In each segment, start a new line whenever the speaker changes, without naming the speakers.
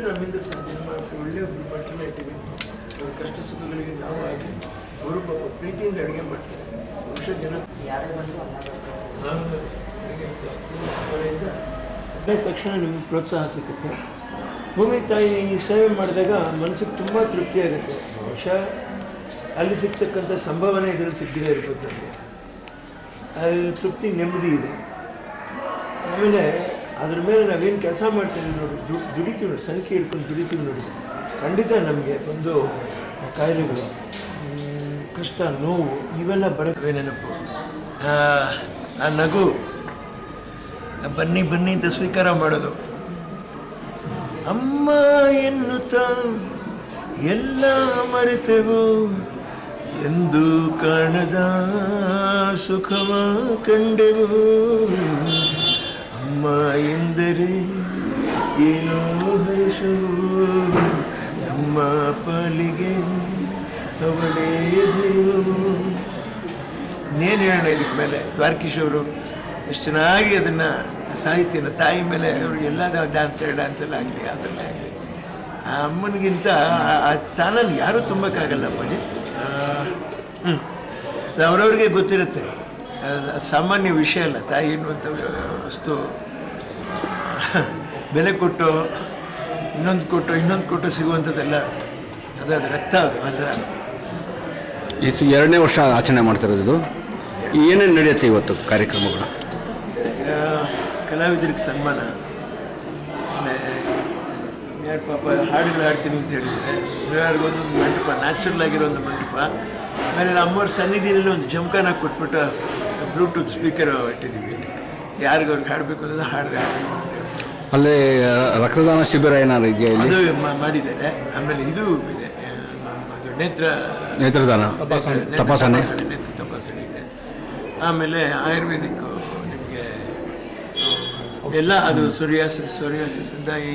ನಮ್ಮಿಂದ ಸಾಧ್ಯ ಒಳ್ಳೆಯ ಬಟ್ಟೆ ಇಟ್ಟಿವಿ. ಅವ್ರ ಕಷ್ಟ ಸುಖಗಳಿಗೆ ನಾವು ಆಗಿ ಅವರು ಪಾಪ ಪ್ರೀತಿಯಿಂದ ಅಡುಗೆ ಮಾಡ್ತಾರೆ. ಬಹುಶಃ ಜನ ತಕ್ಷಣ ನಿಮಗೆ ಪ್ರೋತ್ಸಾಹ ಸಿಗುತ್ತೆ. ಭೂಮಿ ತಾಯಿ ಈ ಸೇವೆ ಮಾಡಿದಾಗ ಮನಸ್ಸಿಗೆ ತುಂಬ ತೃಪ್ತಿ ಆಗುತ್ತೆ. ಬಹುಶಃ ಅಲ್ಲಿ ಸಿಗ್ತಕ್ಕಂಥ ಸಂಭಾವನೆ ಇದರಲ್ಲಿ ಸಿಗದೇ ಇರ್ಬೋದು ನಮಗೆ. ಅದ್ರ ತೃಪ್ತಿ ನೆಮ್ಮದಿ ಇದೆ. ಆಮೇಲೆ ಅದ್ರ ಮೇಲೆ ನಾವೇನು ಕೆಲಸ ಮಾಡ್ತೀವಿ ನೋಡಿ, ದುಡಿತೀವಿ ನೋಡಿ, ಸಂಖ್ಯೆ ಹಿಡ್ಕೊಂಡು ದುಡಿತೀವಿ ನೋಡಿ, ಖಂಡಿತ ನಮಗೆ ಒಂದು ಕಾಯಿಲೆಗಳು, ಕಷ್ಟ, ನೋವು ಇವೆಲ್ಲ ಬರುತ್ತೆ. ನೆನಪು ಆ ನಗು, ಬನ್ನಿ ಬನ್ನಿ ಅಂತ ಸ್ವೀಕಾರ ಮಾಡೋದು, ಅಮ್ಮ ಎನ್ನುತ್ತಾ ಎಲ್ಲ ಮರೆತೆವು, ಎಂದು ಕಾಣದ ಸುಖವ ಕಂಡೆವು, ಅಮ್ಮ ಎಂದರೆ ಏನೋ ಹರ್ಷವು, ನಮ್ಮ ಪಾಲಿಗೆ ತವಳೇ ದೈವವು. ಇನ್ನೇನು ಹೇಳೋಣ ಇದಕ್ಕೆ ಮೇಲೆ. ದ್ವಾರಕೀಶ್ ಅವರು ಎಷ್ಟು ಚೆನ್ನಾಗಿ ಅದನ್ನು ಸಾಹಿತ್ಯನ ತಾಯಿ ಮೇಲೆ ಅವರು ಎಲ್ಲ ಡ್ಯಾನ್ಸಲ್ಲಿ ಆಗಲಿ ಅದರಲ್ಲೇ ಆಗಲಿ ಆ ಅಮ್ಮನಿಗಿಂತ ಆ ಸ್ಥಾನ ಯಾರೂ ತುಂಬಕ್ಕಾಗಲ್ಲ ಅಪ್ಪಾಜಿ. ಅವರವ್ರಿಗೆ ಗೊತ್ತಿರುತ್ತೆ, ಸಾಮಾನ್ಯ ವಿಷಯ ಅಲ್ಲ. ತಾಯಿ ಎನ್ನುವಂಥ ವಸ್ತು ಬೆಲೆ ಕೊಟ್ಟು ಇನ್ನೊಂದು ಕೊಟ್ಟು ಸಿಗುವಂಥದ್ದೆಲ್ಲ ಅದು ರಕ್ತ, ಅದು ಆ ಥರ.
ಇದು 2ನೇ ವರ್ಷ ಆಚರಣೆ ಮಾಡ್ತಿರೋದು. ಏನೇನು ನಡೆಯುತ್ತೆ ಇವತ್ತು ಕಾರ್ಯಕ್ರಮಗಳು?
ಕಲಾವಿದರಿಗೆ ಸನ್ಮಾನ, ಯಾರು ಪಾಪ ಹಾಡುಗಳು ಹಾಡ್ತೀನಿ ಅಂತ ಹೇಳಿದ್ದಾರೆ, ಯಾರಿಗೊಂದೊಂದು ಮಂಟಪ, ನ್ಯಾಚುರಲ್ ಆಗಿರೋ ಒಂದು ಮಂಟಪ. ಆಮೇಲೆ ನಮ್ಮವ್ರ ಸನ್ನಿಧಿನಲ್ಲಿ ಒಂದು ಜಮಖಾನ ಕೊಟ್ಬಿಟ್ಟು ಬ್ಲೂಟೂತ್ ಸ್ಪೀಕರ್ ಇಟ್ಟಿದ್ದೀವಿ. ಯಾರಿಗವ್ರಿಗೆ ಹಾಡಬೇಕು ಅನ್ನೋದು ಹಾಡಿದ್ರೆ
ಅಲ್ಲೇ ರಕ್ತದಾನ ಶಿಬಿರ ಏನಾದ್ರು ಇದೆಯಾ?
ಅದು ಮಾಡಿದ್ದಾರೆ. ಆಮೇಲೆ ಇದು ಇದೆ,
ನೇತ್ರದಾನ ತಪಾಸಣೆ
ಇದೆ. ಆಮೇಲೆ ಆಯುರ್ವೇದಿಕ್ ನಿಮಗೆ ಎಲ್ಲ ಅದು ಸೊರಿಯಾಸಿಸಿಂದ ಈ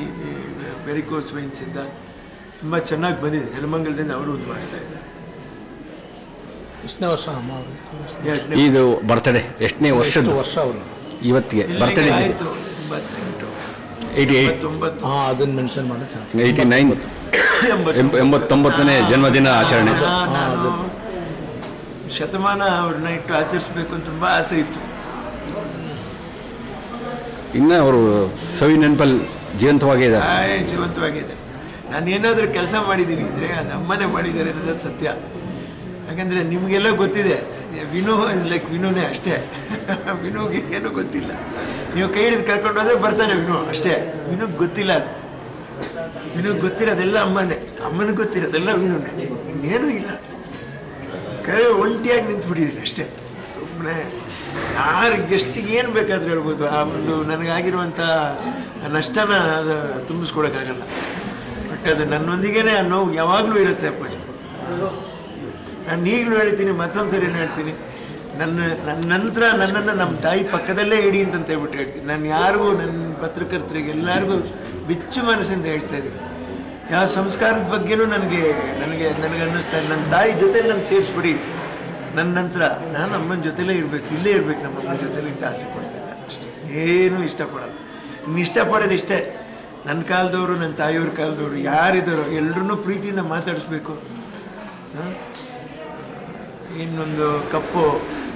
ವೆರಿಕೋಸ್ ವೈನ್ಸಿಂದ ತುಂಬ ಚೆನ್ನಾಗಿ ಬಂದಿದೆ. ನೆಲಮಂಗಲದಿಂದ ಅವರು ಇದು ಮಾಡ್ತಾ ಇದ್ದಾರೆ.
ಎಷ್ಟನೇ ವರ್ಷ ಅಮ್ಮ ಅವ್ರಿಗೆ?
ಇದು ಬರ್ತಡೇ ಎಷ್ಟನೇ ವರ್ಷದ
ವರ್ಷ ಅವರು
ಇವತ್ತಿಗೆ ಬರ್ತಡೇ
ಆಯಿತು.
88
ಹಾಂ, ಅದನ್ನು ಮೆನ್ಷನ್ ಮಾಡಿ
89 89ನೇ ಜನ್ಮದಿನ ಆಚರಣೆ.
ನಾನು ಶತಮಾನ ಅವ್ರನ್ನ ಇಟ್ಟು ಆಚರಿಸ್ಬೇಕು ಅಂತ ತುಂಬ ಆಸೆ ಇತ್ತು.
ಇನ್ನು ಅವರು ಸವಿ ನೆನಪಲ್ಲಿ ಜೀವಂತವಾಗಿದ್ದಾರೆ.
ಜೀವಂತವಾಗಿದೆ. ನಾನು ಏನಾದರೂ ಕೆಲಸ ಮಾಡಿದ್ದೀನಿ ಅಂದರೆ ಅದು ಅಮ್ಮನೇ ಮಾಡಿದ್ದಾರೆ ಅನ್ನೋದು ಸತ್ಯ. ಯಾಕಂದರೆ ನಿಮಗೆಲ್ಲ ಗೊತ್ತಿದೆ, ವಿನು ಲೈಕ್ ವಿನುನೇ ಅಷ್ಟೇ. ವಿನುಗೆ ಏನೂ ಗೊತ್ತಿಲ್ಲ. ನೀವು ಕೈ ಹಿಡಿದು ಕರ್ಕೊಂಡು ಹೋದರೆ ಬರ್ತಾನೆ ವಿನು ಅಷ್ಟೇ. ವಿನುಗೆ ಗೊತ್ತಿಲ್ಲ ಅದು. ವಿನುಗೆ ಗೊತ್ತಿರೋದೆಲ್ಲ ಅಮ್ಮನೇ, ಅಮ್ಮನಿಗೆ ಗೊತ್ತಿರೋದೆಲ್ಲ ವಿನುನೇ, ಇನ್ನೇನೂ ಇಲ್ಲ. ಕೈ ಒಂಟಿಯಾಗಿ ನಿಂತುಬಿಟ್ಟಿದ್ದೀನಿ ಅಷ್ಟೇ. ಸುಮ್ಮನೆ ಯಾರು ಎಷ್ಟು ಏನು ಬೇಕಾದರೂ ಹೇಳ್ಬೋದು. ಆ ಒಂದು ನನಗಾಗಿರುವಂಥ ನಷ್ಟನ ಅದು ತುಂಬಿಸ್ಕೊಡೋಕ್ಕಾಗಲ್ಲ. ಬಟ್ ಅದು ನನ್ನೊಂದಿಗೇ ಆ ನೋವು ಯಾವಾಗಲೂ ಇರುತ್ತೆ ಅಪ್ಪಾಜಿ. ನಾನು ಈಗಲೂ ಹೇಳ್ತೀನಿ, ಮತ್ತೊಂದು ಸರಿ ಹೇಳ್ತೀನಿ, ನನ್ನ ನಂತರ ನನ್ನನ್ನು ನಮ್ಮ ತಾಯಿ ಪಕ್ಕದಲ್ಲೇ ಇಡಿ ಅಂತ ಹೇಳ್ಬಿಟ್ಟು ಹೇಳ್ತೀನಿ. ನಾನು ಯಾರಿಗೂ, ನನ್ನ ಪತ್ರಕರ್ತರಿಗೆ ಎಲ್ಲರಿಗೂ ಬಿಚ್ಚು ಮನಸ್ಸಿಂದ ಹೇಳ್ತಾ ಇದ್ದೀನಿ. ಯಾವ ಸಂಸ್ಕಾರದ ಬಗ್ಗೆನೂ ನನಗೆ ಅನ್ನಿಸ್ತಾ ಇದೆ, ನನ್ನ ತಾಯಿ ಜೊತೆ ನನ್ನ ಸೇರಿಸ್ಬಿಡಿ. ನನ್ನ ನಂತರ ನಾನು ಅಮ್ಮನ ಜೊತೆಲೇ ಇರಬೇಕು, ಇಲ್ಲೇ ಇರಬೇಕು, ನಮ್ಮ ಅಮ್ಮನ ಜೊತೆಲಿ ಅಂತ ಆಸೆ ಪಡ್ತೀನಿ. ನಾನು ಅಷ್ಟೇ, ಏನೂ ಇಷ್ಟಪಡೋದು. ಇನ್ನು ಇಷ್ಟಪಡೋದು ಇಷ್ಟೇ, ನನ್ನ ಕಾಲದವರು, ನನ್ನ ತಾಯಿಯವ್ರ ಕಾಲದವರು ಯಾರಿದ್ದಾರೋ ಎಲ್ಲರೂ ಪ್ರೀತಿಯಿಂದ ಮಾತಾಡಿಸ್ಬೇಕು. ಇನ್ನೊಂದು ಕಪ್ಪು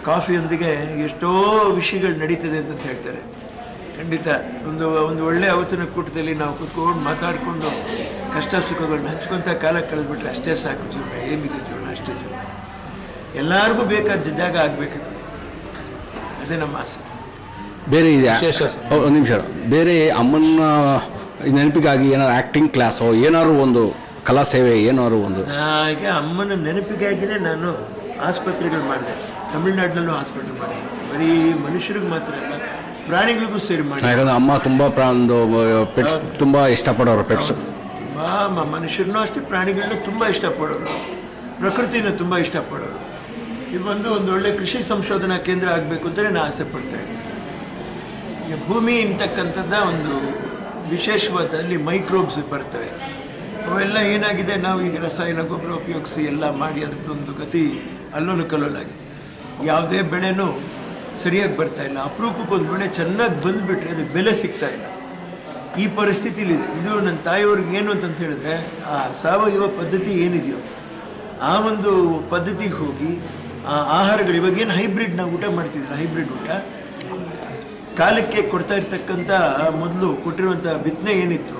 ಕಾಫಿಯೊಂದಿಗೆ ಎಷ್ಟೋ ವಿಷಯಗಳು ನಡೀತದೆ ಅಂತ ಹೇಳ್ತಾರೆ. ಖಂಡಿತ ಒಂದು ಒಳ್ಳೆಯ ಔತಣ ಕೂಟದಲ್ಲಿ ನಾವು ಕೂತ್ಕೊಂಡು ಮಾತಾಡಿಕೊಂಡು ಕಷ್ಟ ಸುಖಗಳನ್ನ ಹಂಚ್ಕೊತ ಕಾಲ ಕಳೆದ್ಬಿಟ್ರೆ ಅಷ್ಟೇ ಸಾಕು. ಜೀವನ ಏನಿದೆ, ಜೀವನ ಅಷ್ಟೇ. ಜೀವನ ಎಲ್ಲರಿಗೂ ಬೇಕಾದ ಜಾಗ ಆಗಬೇಕು, ಅದೇ ನಮ್ಮ ಆಸೆ.
ಬೇರೆ ಇದೆ ಒಂದು ನಿಮಿಷ, ಬೇರೆ ಅಮ್ಮನ ನೆನಪಿಗಾಗಿ ಏನಾದ್ರು ಆ್ಯಕ್ಟಿಂಗ್ ಕ್ಲಾಸೋ ಏನಾದ್ರು ಒಂದು ಕಲಾ ಸೇವೆ ಏನಾದ್ರು ಒಂದು?
ಹಾಗೆ ಅಮ್ಮನ ನೆನಪಿಗಾಗಿಯೇ ನಾನು ಆಸ್ಪತ್ರೆಗಳು ಮಾಡಿದೆ. ತಮಿಳ್ನಾಡಿನಲ್ಲೂ ಹಾಸ್ಪಿಟಲ್ ಮಾಡಿದೆ. ಬರೀ ಮನುಷ್ಯರಿಗೆ ಮಾತ್ರ ಅಲ್ಲ, ಪ್ರಾಣಿಗಳಿಗೂ ಸೇರಿ ಮಾಡಿ.
ಯಾಕಂದ್ರೆ ಅಮ್ಮ ತುಂಬ ಒಂದು ಪೆಟ್ಸ್ ತುಂಬ ಇಷ್ಟಪಡೋರು. ಪೆಟ್ಸ್
ಮನುಷ್ಯರನ್ನೂ ಅಷ್ಟೇ, ಪ್ರಾಣಿಗಳನ್ನೂ ತುಂಬ ಇಷ್ಟಪಡೋರು, ಪ್ರಕೃತಿನ ತುಂಬ ಇಷ್ಟಪಡೋರು. ಒಂದು ಒಳ್ಳೆ ಕೃಷಿ ಸಂಶೋಧನಾ ಕೇಂದ್ರ ಆಗಬೇಕು ಅಂತಲೇ ನಾನು ಆಸೆ ಪಡ್ತಾ ಇದ್ದೀನಿ. ಭೂಮಿ ಅಂತಕ್ಕಂಥದ್ದು ಒಂದು ವಿಶೇಷವಾದ, ಅಲ್ಲಿ ಮೈಕ್ರೋಬ್ಸ್ ಬರ್ತವೆ. ಅವೆಲ್ಲ ಏನಾಗಿದೆ, ನಾವು ಈಗ ರಸಾಯನ ಗೊಬ್ಬರ ಉಪಯೋಗಿಸಿ ಎಲ್ಲ ಮಾಡಿ ಅದಕ್ಕೊಂದು ಗತಿ ಅಲ್ಲೋಲು ಕಲ್ಲೋಲಾಗಿದೆ. ಯಾವುದೇ ಬೆಳೆನೂ ಸರಿಯಾಗಿ ಬರ್ತಾಯಿಲ್ಲ. ಅಪರೂಪಕ್ಕೊಂದು ಬೆಳೆ ಚೆನ್ನಾಗಿ ಬಂದುಬಿಟ್ರೆ ಅದಕ್ಕೆ ಬೆಲೆ ಸಿಗ್ತಾಯಿಲ್ಲ. ಈ ಪರಿಸ್ಥಿತಿಲಿದೆ. ಇದು ನನ್ನ ತಾಯಿಯವ್ರಿಗೆ ಏನು ಅಂತಂತ ಹೇಳಿದ್ರೆ, ಆ ಸಾವಯವ ಪದ್ಧತಿ ಏನಿದೆಯೋ ಆ ಒಂದು ಪದ್ಧತಿಗೆ ಹೋಗಿ ಆ ಆಹಾರಗಳು, ಇವಾಗ ಏನು ಹೈಬ್ರಿಡ್ ನಾವು ಊಟ ಮಾಡ್ತಿದ್ರಲ್ಲ, ಹೈಬ್ರಿಡ್ ಊಟ ಕಾಲಕ್ಕೆ ಕೊಡ್ತಾ ಇರ್ತಕ್ಕಂಥ ಮೊದಲು ಕೊಟ್ಟಿರುವಂಥ ಬಿತ್ತನೆ ಏನಿತ್ತು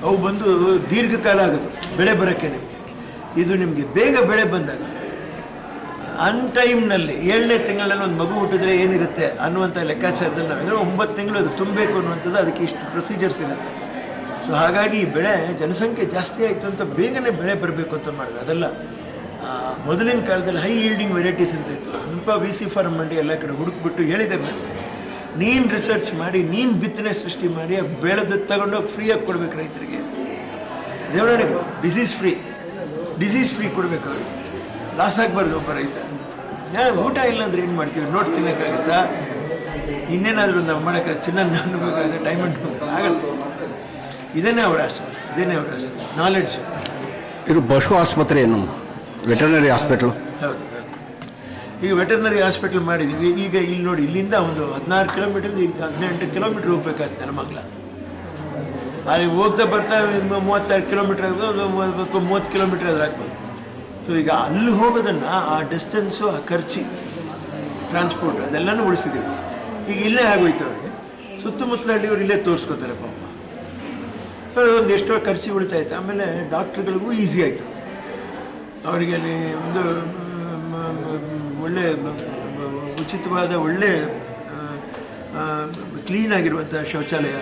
ಅವು ಬಂದು ದೀರ್ಘಕಾಲ ಆಗೋದು ಬೆಳೆ ಬರೋಕ್ಕೆ. ನಿಮಗೆ ಇದು ನಿಮಗೆ ಬೇಗ ಬೆಳೆ ಬಂದಾಗ ಅನ್ ಟೈಮ್ನಲ್ಲಿ 7ನೇ ತಿಂಗಳಲ್ಲಿ ಒಂದು ಮಗು ಹುಟ್ಟಿದ್ರೆ ಏನಿರುತ್ತೆ ಅನ್ನುವಂಥ ಲೆಕ್ಕಾಚಾರದಲ್ಲಿ ನಾವೆಂದರೆ 9 ತಿಂಗಳು ಅದು ತುಂಬಬೇಕು ಅನ್ನುವಂಥದ್ದು, ಅದಕ್ಕೆ ಇಷ್ಟು ಪ್ರೊಸೀಜರ್ಸ್ ಇರುತ್ತೆ. ಸೊ ಹಾಗಾಗಿ ಈ ಬೆಳೆ ಜನಸಂಖ್ಯೆ ಜಾಸ್ತಿ ಆಯಿತು ಅಂತ ಬೇಗನೆ ಬೆಳೆ ಬರಬೇಕು ಅಂತ ಮಾಡಿದೆ. ಅದೆಲ್ಲ ಮೊದಲಿನ ಕಾಲದಲ್ಲಿ ಹೈ ಈಲ್ಡಿಂಗ್ ವೆರೈಟೀಸ್ ಅಂತ ಇತ್ತು. ಸ್ವಲ್ಪ VC ಫಾರ್ಮ್ ಮಂಡಿ ಎಲ್ಲ ಕಡೆ ಹುಡುಕ್ಬಿಟ್ಟು ಹೇಳಿದೆ ಮೇಲೆ ನೀನು ರಿಸರ್ಚ್ ಮಾಡಿ ನೀನು ಬಿತ್ತನೆ ಸೃಷ್ಟಿ ಮಾಡಿ ಬೆಳೆದು ತಗೊಂಡೋಗಿ ಫ್ರೀಯಾಗಿ ಕೊಡ್ಬೇಕು ರೈತರಿಗೆ. ದೇವರೇ ಡಿಸೀಸ್ ಫ್ರೀ ಕೊಡಬೇಕು ಅವ್ರಿಗೆ, ಲಾಸ್ ಆಗಬಾರ್ದು ಒಬ್ಬ ರೈತ. ಊಟ ಇಲ್ಲ ಅಂದ್ರೆ ಏನು ಮಾಡ್ತೀವಿ, ನೋಟ್ ತಿನ್ನೋಕ್ಕಾಗುತ್ತಾ, ಇನ್ನೇನಾದರೂ ನಾವು ಮಾಡೋಕ್ಕೆ ಚಿನ್ನ ಅನ್ಬೇಕಾಗುತ್ತೆ, ಡೈಮಂಡ್ ಆಗಲ್ಲ. ಇದೇನೇ ಅವರ ಆಸೆ, ನಾಲೆಡ್ಜ್.
ಇದು ಪಶು ಆಸ್ಪತ್ರೆ ಏನು, ವೆಟರ್ನರಿ ಹಾಸ್ಪಿಟ್ಲು?
ಹೌದು. ಈಗ ವೆಟರ್ನರಿ ಹಾಸ್ಪಿಟ್ಲ್ ಮಾಡಿದ್ದೀವಿ. ಈಗ ಇಲ್ಲಿ ನೋಡಿ, ಇಲ್ಲಿಂದ ಒಂದು 16 ಕಿಲೋಮೀಟರ್, ಈಗ 18 ಕಿಲೋಮೀಟ್ರ್ ಹೋಗ್ಬೇಕಾಗ್ತದೆ ನೆಲಮಂಗಲ. ಅಲ್ಲಿ ಹೋಗ್ತಾ ಬರ್ತಾ 36 ಕಿಲೋಮೀಟ್ರ್ ಆಗ್ಬೋದು, 30 ಕಿಲೋಮೀಟ್ರ್ ಆದ್ರೆ ಆಗ್ಬೋದು. ಸೊ ಈಗ ಅಲ್ಲಿ ಹೋಗೋದನ್ನು, ಆ ಡಿಸ್ಟೆನ್ಸು, ಆ ಖರ್ಚು, ಟ್ರಾನ್ಸ್ಪೋರ್ಟ್ ಅದೆಲ್ಲನೂ ಉಳಿಸಿದ್ದೀವಿ. ಈಗ ಇಲ್ಲೇ ಆಗೋಯ್ತು ಅವ್ರಿಗೆ. ಸುತ್ತಮುತ್ತಲ ಹಳ್ಳಿಯವ್ರು ಇಲ್ಲೇ ತೋರಿಸ್ಕೋತಾರೆ ಪಾಪ. ಒಂದು ಎಷ್ಟೋ ಖರ್ಚು ಉಳಿತಾಯ್ತು. ಆಮೇಲೆ ಡಾಕ್ಟ್ರುಗಳಿಗೂ ಈಸಿ ಆಯಿತು. ಅವರಿಗೆ ಅಲ್ಲಿ ಒಂದು ಒಳ್ಳೆ ಉಚಿತವಾದ ಒಳ್ಳೆ ಕ್ಲೀನಾಗಿರುವಂಥ ಶೌಚಾಲಯ,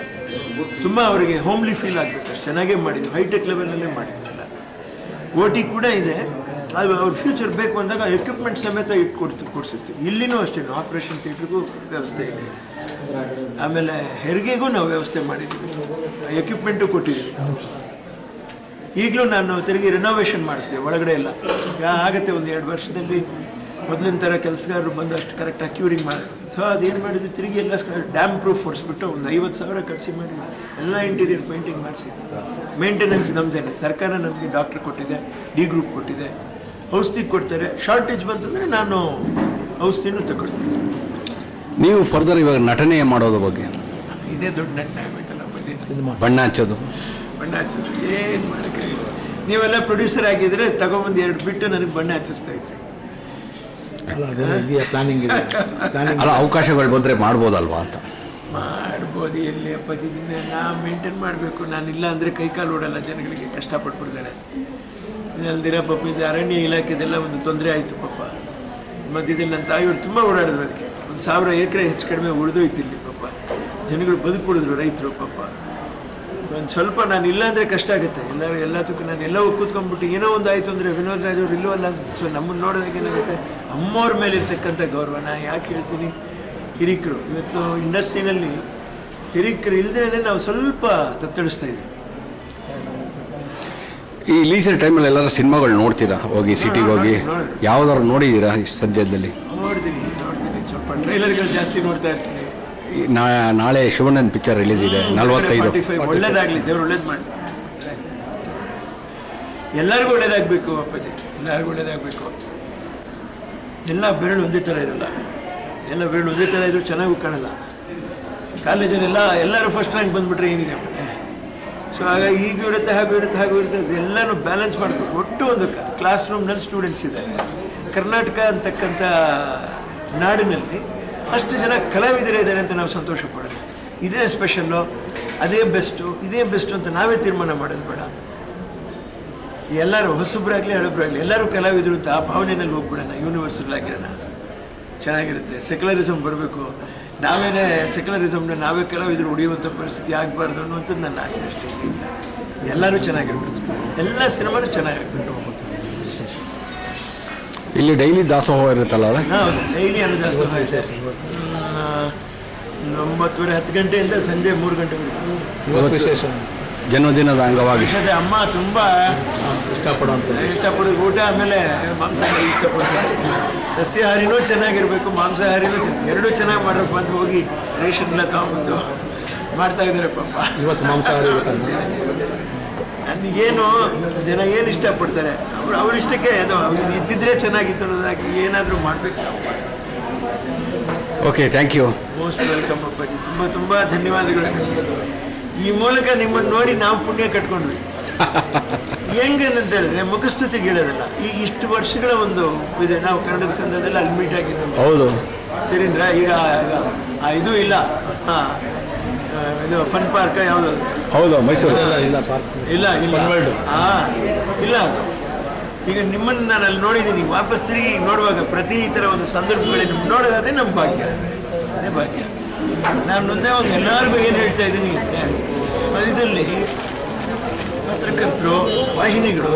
ತುಂಬ ಅವರಿಗೆ ಹೋಮ್ಲಿ ಫೀಲ್ ಆಗಬೇಕು ಅಷ್ಟು ಚೆನ್ನಾಗೇ ಮಾಡಿದ್ವಿ. ಹೈಟೆಕ್ ಲೆವೆಲಲ್ಲೇ ಮಾಡಿದ್ವಲ್ಲ. OT ಕೂಡ ಇದೆ. ಅದು ಅವ್ರ ಫ್ಯೂಚರ್ ಬೇಕು ಅಂದಾಗ ಎಕ್ವಿಪ್ಮೆಂಟ್ ಸಮೇತ ಕೊಡಿಸ್ತೀವಿ. ಇಲ್ಲಿನೂ ಅಷ್ಟೇ, ಆಪ್ರೇಷನ್ ಥಿಯೇಟ್ರಿಗೂ ವ್ಯವಸ್ಥೆ ಇದೆ. ಆಮೇಲೆ ಹೆರಿಗೆಗೂ ನಾವು ವ್ಯವಸ್ಥೆ ಮಾಡಿದ್ದೀವಿ, ಎಕ್ವಿಪ್ಮೆಂಟು ಕೊಟ್ಟಿದ್ದೀವಿ. ಈಗಲೂ ನಾನು ತಿರುಗಿ ರಿನೋವೇಷನ್ ಮಾಡಿಸಿದೆ ಒಳಗಡೆ ಎಲ್ಲ. ಈಗ ಆಗುತ್ತೆ ಒಂದು 2 ವರ್ಷದಲ್ಲಿ. ಮೊದಲಿನ ಥರ ಕೆಲಸಗಾರರು ಬಂದು ಅಷ್ಟು ಕರೆಕ್ಟಾಗಿ ಕ್ಯೂರಿಂಗ್ ಮಾಡಿದ್ರು. ಸೊ ಅದೇನು ಮಾಡಿದ್ವಿ, ತಿರುಗಿ ಎಲ್ಲ ಡ್ಯಾಮ್ ಪ್ರೂಫ್ ಹೊಡಿಸ್ಬಿಟ್ಟು ಒಂದು 50,000 ಖರ್ಚು ಮಾಡಿ ಎಲ್ಲ ಇಂಟೀರಿಯರ್ ಪೇಂಟಿಂಗ್ ಮಾಡಿಸಿ. ಮೇಂಟೆನೆನ್ಸ್ ನಮ್ಮದೇನೆ, ಸರ್ಕಾರ ನಮಗೆ ಡಾಕ್ಟ್ರ್ ಕೊಟ್ಟಿದೆ, D ಗ್ರೂಪ್ ಕೊಟ್ಟಿದೆ, ಔಷಧಿ ಕೊಡ್ತಾರೆ. ಶಾರ್ಟೇಜ್ ಬಂತಂದರೆ ನಾನು ಔಷಧಿನೂ ತಗೊಳ್ತೀನಿ.
ನೀವು ಫರ್ದರ್ ಇವಾಗ ನಟನೆ ಮಾಡೋದ್ರ ಬಗ್ಗೆ?
ಇದೇ ದೊಡ್ಡ ನಟನೆ ಆಗೋಯ್ತಲ್ಲ ಸಿನಿಮಾ.
ಬಣ್ಣ ಹಚ್ಚೋದು
ಏನು ಮಾಡೋಕ್ಕಾಗಿಲ್ಲ. ನೀವೆಲ್ಲ ಪ್ರೊಡ್ಯೂಸರ್ ಆಗಿದ್ರೆ ತಗೊಬಂದು 2 ಬಿಟ್ಟು ನನಗೆ ಬಣ್ಣ ಹಚ್ಚಿಸ್ತಾ ಇದ್ರಿ.
ಪ್ಲಾನಿಂಗ್
ಅಲ್ಲ, ಅವಕಾಶಗಳು ಬಂದರೆ ಮಾಡ್ಬೋದಲ್ವಾ ಅಂತ.
ಮಾಡ್ಬೋದು. ಎಲ್ಲಿ ಅಪ್ಪಾಜಿ, ನಾ ಮೇಂಟೈನ್ ಮಾಡಬೇಕು. ನಾನಿಲ್ಲ ಅಂದರೆ ಕೈಕಾಲು ಓಡಲ್ಲ, ಜನಗಳಿಗೆ ಕಷ್ಟಪಟ್ಬಿಡ್ತಾರೆ. ಅಲ್ದಿರ ಪಾಪ ಇದು ಅರಣ್ಯ ಇಲಾಖೆದೆಲ್ಲ ಒಂದು ತೊಂದರೆ ಆಯಿತು ಪಾಪ. ಮಧ್ಯದಲ್ಲಿ ನನ್ನ ತಾಯಿಯವರು ತುಂಬ ಓಡಾಡಿದ್ರು. ಅದಕ್ಕೆ 1,000 ಎಕರೆ ಹೆಚ್ಚು ಕಡಿಮೆ ಉಳಿದೋಯ್ತು ಇಲ್ಲಿ ಪಾಪ. ಜನಗಳು ಬದುಕುಳಿದ್ರು, ರೈತರು ಪಾಪ. ಒಂದು ಸ್ವಲ್ಪ ನಾನು ಇಲ್ಲ ಅಂದರೆ ಕಷ್ಟ ಆಗುತ್ತೆ. ಎಲ್ಲದಕ್ಕೂ ನಾನು ಎಲ್ಲವೂ ಕೂತ್ಕೊಂಡ್ಬಿಟ್ಟು ಏನೋ ಒಂದು ಆಯಿತು ಅಂದರೆ ವಿನೋದ್ ರಾಜ್ ಅವರು ಇಲ್ಲವಲ್ಲ. ಸೊ ನಮ್ಮನ್ನು ನೋಡೋದಕ್ಕೆ ಏನಾಗುತ್ತೆ, ಅಮ್ಮವ್ರ ಮೇಲೆ ಇರ್ತಕ್ಕಂಥ ಗೌರವ. ನಾನು ಯಾಕೆ ಹೇಳ್ತೀನಿ, ಹಿರಿಕರು ಇವತ್ತು ಇಂಡಸ್ಟ್ರಿನಲ್ಲಿ ಹಿರಿಕರು ಇಲ್ಲದೇ ನಾವು ಸ್ವಲ್ಪ ತತ್ತಳಿಸ್ತಾ ಇದ್ದೀವಿ.
ಈ ಲೀಸರ್ ಟೈಮಲ್ಲಿ ಎಲ್ಲರೂ ಸಿನಿಮಾಗಳು ನೋಡ್ತೀರಾ? ಹೋಗಿ ಸಿಟಿಗೆ ಹೋಗಿ ಯಾವ್ದಾದ್ರು ನೋಡಿದ್ದೀರಾ ಈ ಸದ್ಯದಲ್ಲಿ?
ನೋಡ್ತೀನಿ, ಸ್ವಲ್ಪ ಟ್ರೈಲರ್ಗಳು ಜಾಸ್ತಿ ನೋಡ್ತಾ ಇರ್ತೀನಿ.
ನಾಳೆ ಶಿವಣ್ಣನ ಪಿಕ್ಚರ್ ರಿಲೀಸ್ ಇದೆ, 45.
ಒಳ್ಳೇದಾಗಲಿ, ದೇವ್ರು ಒಳ್ಳೇದು ಮಾಡಿ. ಎಲ್ಲರಿಗೂ ಒಳ್ಳೇದಾಗಬೇಕು ಅಪ್ಪಾಜಿ, ಎಲ್ಲರಿಗೂ ಒಳ್ಳೇದಾಗಬೇಕು. ಎಲ್ಲ ಬೆರಳು ಒಂದೇ ಥರ ಇರಲ್ಲ. ಎಲ್ಲ ಬೆರಳು ಒಂದೇ ಥರ ಇದ್ರೂ ಚೆನ್ನಾಗೂ ಕಾಣಲ್ಲ. ಕಾಲೇಜಲ್ಲೆಲ್ಲ ಎಲ್ಲರೂ ಫಸ್ಟ್ ರ್ಯಾಂಕ್ ಬಂದುಬಿಟ್ರೆ ಏನಿದೆ ಆಮೇಲೆ. ಸೊ ಹಾಗಾಗಿ ಹೀಗೂ ಇರುತ್ತೆ, ಹಾಗೂ ಇರುತ್ತೆ. ಎಲ್ಲನೂ ಬ್ಯಾಲೆನ್ಸ್ ಮಾಡಬೇಕು. ಒಟ್ಟು ಒಂದು ಕ್ಲಾಸ್ ರೂಮ್ನಲ್ಲಿ ಸ್ಟೂಡೆಂಟ್ಸ್ ಇದ್ದಾರೆ. ಕರ್ನಾಟಕ ಅಂತಕ್ಕಂಥ ನಾಡಿನಲ್ಲಿ ಅಷ್ಟು ಜನ ಕಲಾವಿದರಿದ್ದಾರೆ ಅಂತ ನಾವು ಸಂತೋಷ ಪಡೋದು. ಇದೇ ಸ್ಪೆಷಲ್ಲು, ಇದೇ ಬೆಸ್ಟು ಅಂತ ನಾವೇ ತೀರ್ಮಾನ ಮಾಡೋದು ಬೇಡ. ಎಲ್ಲರೂ ಹೊಸಬ್ರಾಗಲಿ ಹಳಬ್ರಾಗಲಿ ಎಲ್ಲರೂ ಕಲಾವಿದರು ಅಂತ ಆ ಭಾವನೆಯಲ್ಲಿ ಹೋಗ್ಬಿಡೋಣ. ಯೂನಿವರ್ಸಲ್ ಆಗಿರೋಣ, ಚೆನ್ನಾಗಿರುತ್ತೆ. ಸೆಕ್ಯುಲರಿಸಮ್ ಬರಬೇಕು. ನಾವೇನೇ ಸೆಕ್ಯುಲರಿಸಮ್ನ ನಾವೇ ಕಲಾವಿದರು ಉಳಿಯುವಂಥ ಪರಿಸ್ಥಿತಿ ಆಗಬಾರ್ದು ಅನ್ನುವಂಥದ್ದು ನನ್ನ ಆಸೆ ಅಷ್ಟೇ. ಎಲ್ಲರೂ ಚೆನ್ನಾಗಿರ್ಬೇಕು, ಎಲ್ಲ ಸಿನಿಮಾನು ಚೆನ್ನಾಗಿರ್ಬೇಕು.
ಇಲ್ಲಿ ಡೈಲಿ ದಾಸೋಹ ಇರುತ್ತಲ್ಲ?
ಹೌದು, ಡೈಲಿ ಅನ್ನದಾಸೋಹ ಇದೆ. 9:30 10 ಗಂಟೆಯಿಂದ ಸಂಜೆ 3 ಗಂಟೆವರೆಗೂ.
ವಿಶೇಷ
ಜನ್ಮದಿನದ ಅಂಗವಾಗಿ
ಅಮ್ಮ ತುಂಬ ಇಷ್ಟಪಡೋದು ಊಟ. ಆಮೇಲೆ ಮಾಂಸಾಹಾರಿ ಇಷ್ಟಪಡ್ತಾರೆ. ಸಸ್ಯಾಹಾರಿನೂ ಚೆನ್ನಾಗಿರ್ಬೇಕು, ಮಾಂಸಾಹಾರಿನೂ ಎರಡೂ ಚೆನ್ನಾಗಿ ಮಾಡಬೇಕು ಅಂತ ಹೋಗಿ ರೇಷನ್ ಎಲ್ಲ ತಗೊಂಡ್ಬಂದು ಮಾಡ್ತಾ ಇದ್ದಾರೆ ಪಾಪ.
ಇವತ್ತು ಮಾಂಸಾಹಾರಿ
ನನಗೇನು ಜನ ಏನು ಇಷ್ಟಪಡ್ತಾರೆ ಅವ್ರ ಇಷ್ಟಕ್ಕೆ ಅದು ಇದ್ದಿದ್ರೆ ಚೆನ್ನಾಗಿತ್ತು ಅನ್ನೋದಾಗಿ ಏನಾದರೂ ಮಾಡಬೇಕು ನಾವು.
Okay, thank you.
Most welcome ಅಪ್ಪಾಜಿ. ತುಂಬ ಧನ್ಯವಾದಗಳು. ಈ ಮೂಲಕ ನಿಮ್ಮನ್ನು ನೋಡಿ ನಾವು ಪುಣ್ಯ ಕಟ್ಕೊಂಡ್ವಿ. ಹೆಂಗಂತ ಹೇಳಿದ್ರೆ ಮುಖಸ್ತುತಿಗೆ ಹೇಳೋದಲ್ಲ, ಈಗ ಇಷ್ಟು ವರ್ಷಗಳ ಒಂದು ಇದೆ, ನಾವು ಕನ್ನಡದ ಕಂದದಲ್ಲಿ ಅಲ್ಲಿ ಮೀಟ್ ಆಗಿದ್ದು.
ಹೌದು
ಸರಿಂದ್ರ ಈಗ ಇದು ಇಲ್ಲ, ಇದು ಫನ್ ಪಾರ್ಕ್ ಯಾವುದು?
ಹೌದು ಮೈಸೂರು
ಇಲ್ಲ ಪಾರ್ಕ್
ಇಲ್ಲ ಇಲ್ಲ
Fun World.
ಇಲ್ಲ ಅದು. ಈಗ ನಿಮ್ಮನ್ನು ನಾನು ಅಲ್ಲಿ ನೋಡಿದ್ದೀನಿ, ವಾಪಸ್ ತಿರುಗಿ ನೋಡುವಾಗ ಪ್ರತಿ ಈ ಥರ ಒಂದು ಸಂದರ್ಭಗಳಲ್ಲಿ ನೋಡೋದೇ ನಮ್ಮ ಭಾಗ್ಯ, ಅದೇ ಭಾಗ್ಯ. ನಾನು ಒಂದೇ ಒಂದು ಎಲ್ಲರಿಗೂ ಏನು ಹೇಳ್ತಾ ಇದ್ದೀನಿ ಅಂದರೆ, ಇದರಲ್ಲಿ ಪತ್ರಕರ್ತರು, ವಾಹಿನಿಗಳು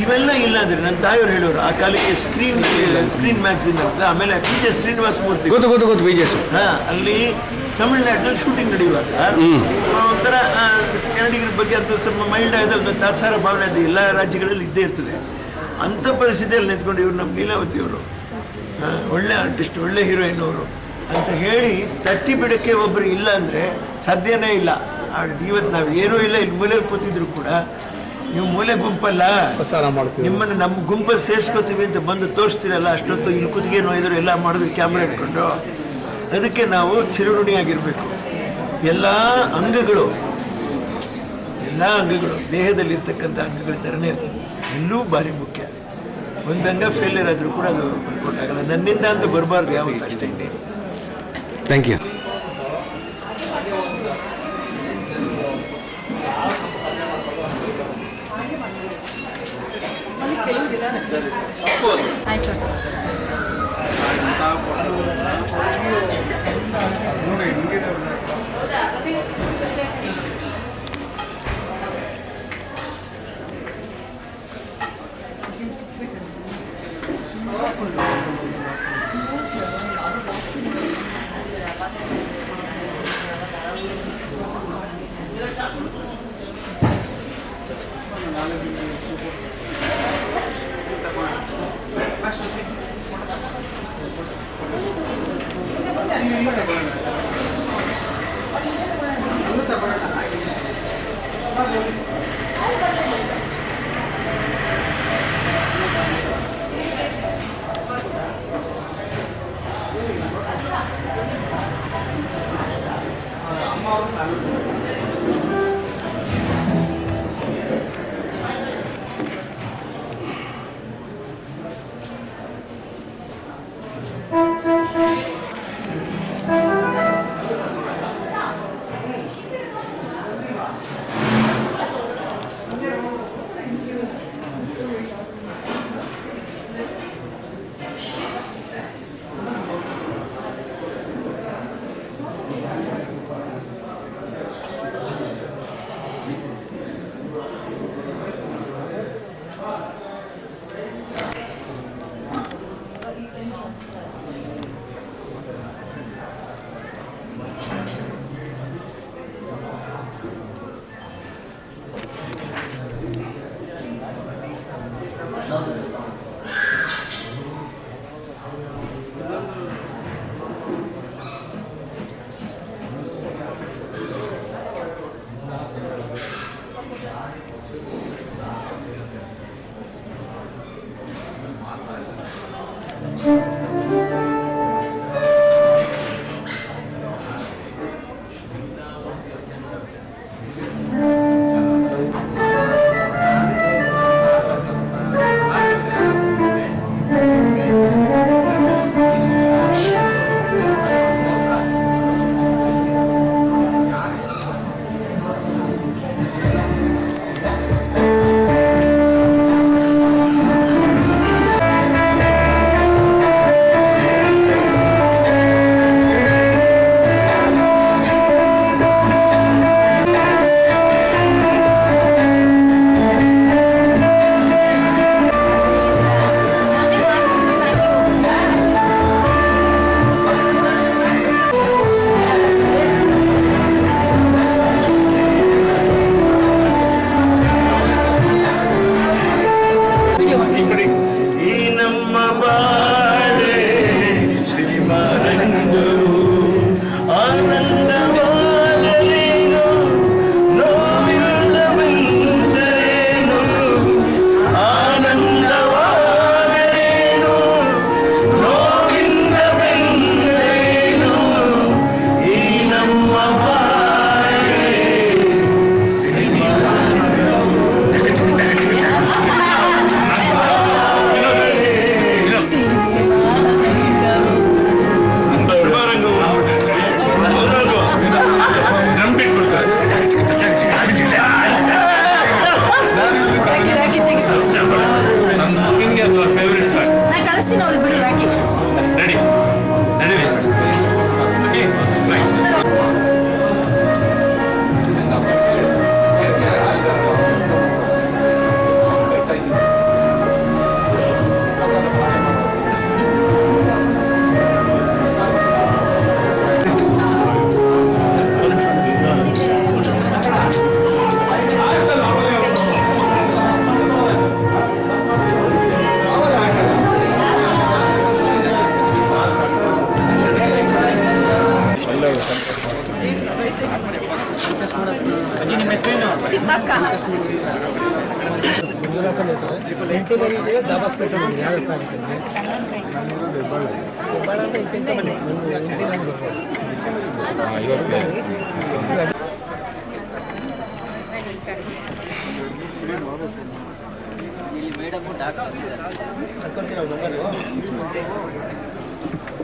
ಇವೆಲ್ಲ ಇಲ್ಲ ಅಂದರೆ, ನನ್ನ ತಾಯಿಯವರು ಹೇಳೋರು ಆ ಕಾಲಕ್ಕೆ ಸ್ಕ್ರೀನ್ ಮ್ಯಾಗ್ಝಿನ್ ಅಂತ, ಆಮೇಲೆ PJ ಶ್ರೀನಿವಾಸ ಮೂರ್ತಿ
ಗೊತ್ತು ವಿಜಯ್.
ಅಲ್ಲಿ ತಮಿಳ್ನಾಡಿನಲ್ಲಿ ಶೂಟಿಂಗ್ ನಡೆಯುವಾಗ ಒಂಥರ ಕನ್ನಡಿಗರ ಬಗ್ಗೆ ಅಂತ ಸ್ವಲ್ಪ ಮೈಲ್ಡ್ ಆದ ಒಂದು ತಾತ್ಸಾರ ಭಾವನೆ ಅದು ಎಲ್ಲ ರಾಜ್ಯಗಳಲ್ಲಿ ಇದ್ದೇ ಇರ್ತದೆ. ಅಂಥ ಪರಿಸ್ಥಿತಿಯಲ್ಲಿ ನಿಂತ್ಕೊಂಡು ಇವರು ನಮ್ಮ ಲೀಲಾವತಿಯವರು ಒಳ್ಳೆ ಆರ್ಟಿಸ್ಟ್, ಒಳ್ಳೆ ಹೀರೋಯಿನ್ ಅವರು ಅಂತ ಹೇಳಿ ತಟ್ಟಿ ಬಿಡೋಕ್ಕೆ ಒಬ್ಬರು ಇಲ್ಲ ಅಂದರೆ ಸಾಧ್ಯನೇ ಇಲ್ಲ. ಇವತ್ತು ನಾವು ಏನೂ ಇಲ್ಲ, ಇಲ್ಲಿ ಮೂಲೆಯಲ್ಲಿ ಕೂತಿದ್ರು ಕೂಡ ನೀವು ಮೂಲೆ ಗುಂಪಲ್ಲ,
ಪ್ರಚಾರ ಮಾಡ್ತೀವಿ,
ನಿಮ್ಮನ್ನು ನಮ್ಮ ಗುಂಪಲ್ಲಿ ಸೇರಿಸ್ಕೋತೀವಿ ಅಂತ ಬಂದು ತೋರಿಸ್ತೀರಲ್ಲ, ಅಷ್ಟೊತ್ತು ಇಲ್ಲಿ ಕುತ್ತಿಗೆ ನೋಯಿದ್ರು ಎಲ್ಲ ಮಾಡಿದ್ರು ಕ್ಯಾಮ್ರಾ ಇಟ್ಕೊಂಡು. ಅದಕ್ಕೆ ನಾವು ಚಿರಋಣಿಯಾಗಿರಬೇಕು. ಎಲ್ಲ ಅಂಗಗಳು ದೇಹದಲ್ಲಿರ್ತಕ್ಕಂಥ ಅಂಗಗಳ ಥರನೇ ಅದು ಎಲ್ಲೂ ಭಾರಿ ಮುಖ್ಯ. ಒಂದಂಗ ಫೇಲ್ಯೂರ್ ಆದರೂ ಕೂಡ ಅದು ಬರ್ಕೊಟ್ಟಾಗಲ್ಲ. ನನ್ನಿಂದ ಅಂತ ಬರಬಾರ್ದು ಯಾವತ್ತು, ಅಷ್ಟೇ.
Thank you.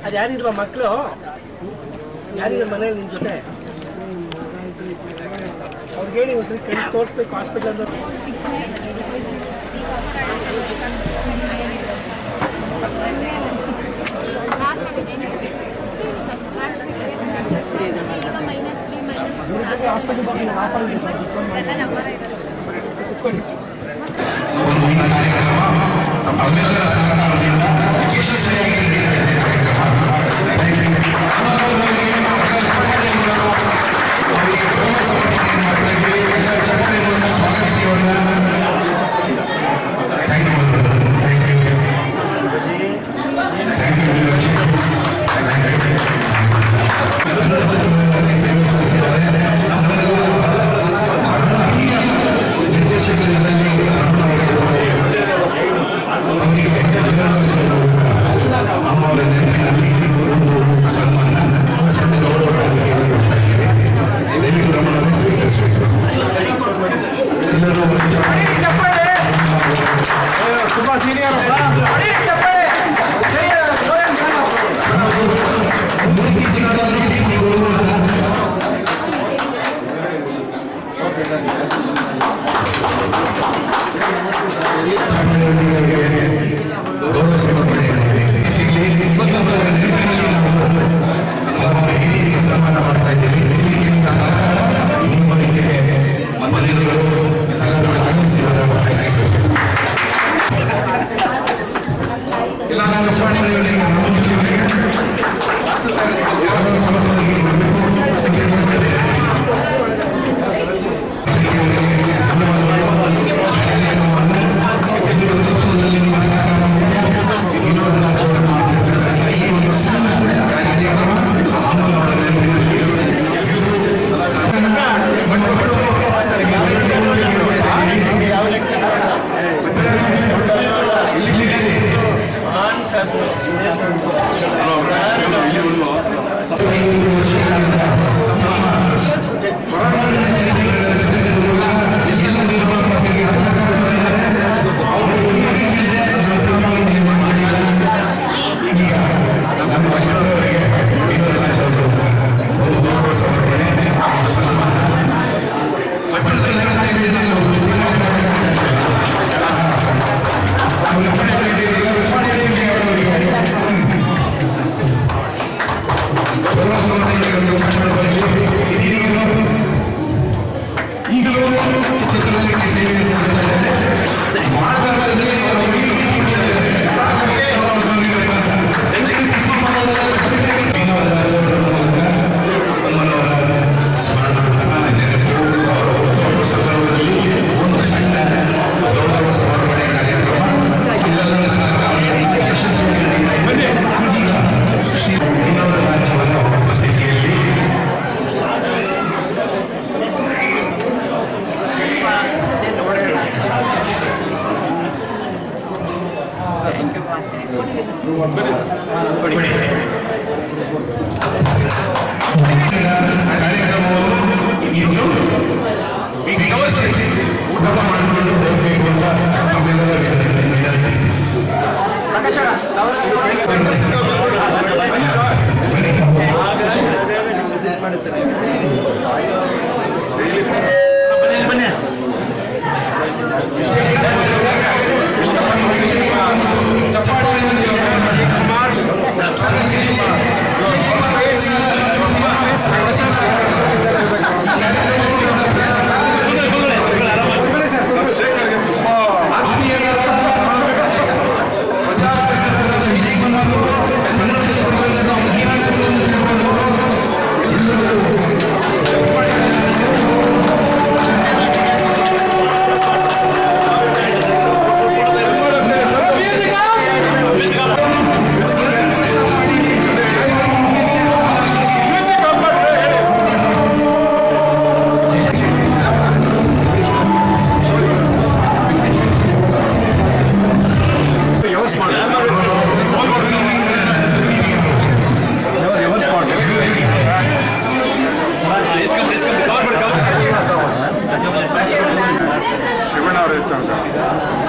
ಅದು ಯಾರಿದ್ರು ಮಕ್ಕಳು ಯಾರಿದ್ರು ಮನೇಲಿ ನಿನ್ನ ಜೊತೆ ಅವ್ರಿಗೆ ಹೇಳಿ ಒಂದ್ಸರಿ ಕಣ್ಣು ತೋರಿಸ್ಬೇಕು ಹಾಸ್ಪಿಟಲ್ ಅಂತ.
ತಮ್ಮೆಲ್ಲರ ಸಹಕಾರದಿಂದ ಯಶಸ್ವಿಯಾಗಿ
ಈಗ